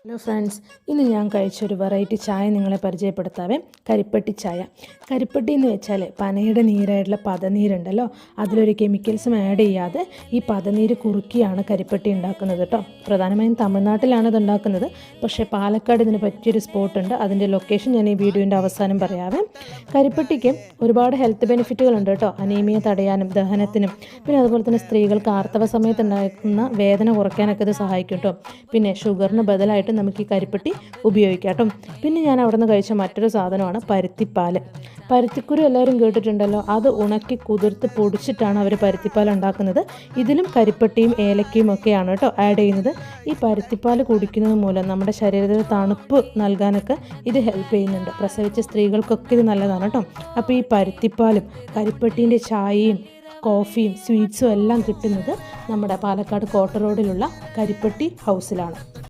Hello friends, ഇന്ന് ഞാൻ കഴിച്ചൊരു variety ചായ നിങ്ങളെ പരിചയപ്പെടുത്താവേ. കരിപ്പട്ടി ചായ. കരിപ്പട്ടി എന്ന് വെച്ചാൽ പനയുടെ നീരായിട്ടുള്ള പതനീരുണ്ടല്ലോ, അതിലൊരു കെമിക്കൽസും ആഡ് ചെയ്യാതെ ഈ പതനീര് കുറുക്കിയാണ് കരിപ്പട്ടി ഉണ്ടാക്കുന്നത് കേട്ടോ. പ്രധാനമായും തമിഴ്നാട്ടിലാണ് ഇത് ഉണ്ടാക്കുന്നത്. പക്ഷേ പാലക്കാട് ഇതിന് പറ്റിയൊരു സ്പോട്ടുണ്ട്. അതിൻ്റെ ലൊക്കേഷൻ ഞാൻ ഈ വീഡിയോൻ്റെ അവസാനം പറയാവേ. കരിപ്പട്ടിക്ക് ഒരുപാട് ഹെൽത്ത് ബെനിഫിറ്റുകളുണ്ട് കേട്ടോ. അനീമിയ തടയാനും ദഹനത്തിനും, പിന്നെ അതുപോലെ തന്നെ സ്ത്രീകൾക്ക് ആർത്തവ സമയത്ത് ഉണ്ടാക്കുന്ന വേദന കുറയ്ക്കാനൊക്കെ ഇത് സഹായിക്കും കേട്ടോ. പിന്നെ ഷുഗറിന് ബദലായിട്ട് നമുക്ക് ഈ കരിപ്പട്ടി ഉപയോഗിക്കാം കേട്ടോ. പിന്നെ ഞാൻ അവിടെ നിന്ന് കഴിച്ച മറ്റൊരു സാധനമാണ് പരുത്തിപ്പാൽ. പരുത്തിക്കുരു എല്ലാവരും കേട്ടിട്ടുണ്ടല്ലോ. അത് ഉണക്കി കുതിർത്ത് പൊടിച്ചിട്ടാണ് അവർ പരുത്തിപ്പാൽ ഉണ്ടാക്കുന്നത്. ഇതിലും കരിപ്പട്ടിയും ഏലക്കയും ഒക്കെയാണ് കേട്ടോ ആഡ് ചെയ്യുന്നത്. ഈ പരുത്തിപ്പാൽ കുടിക്കുന്നത് മൂലം നമ്മുടെ ശരീരത്തിൽ തണുപ്പ് നൽകാനൊക്കെ ഇത് ഹെൽപ്പ് ചെയ്യുന്നുണ്ട്. പ്രസവിച്ച സ്ത്രീകൾക്കൊക്കെ ഇത് നല്ലതാണ് കേട്ടോ. അപ്പോൾ ഈ പരുത്തിപ്പാലും കരിപ്പട്ടീൻ്റെ ചായയും കോഫിയും സ്വീറ്റ്സും എല്ലാം കിട്ടുന്നത് നമ്മുടെ പാലക്കാട് കോട്ട റോഡിലുള്ള കരിപ്പട്ടി ഹൗസിലാണ്.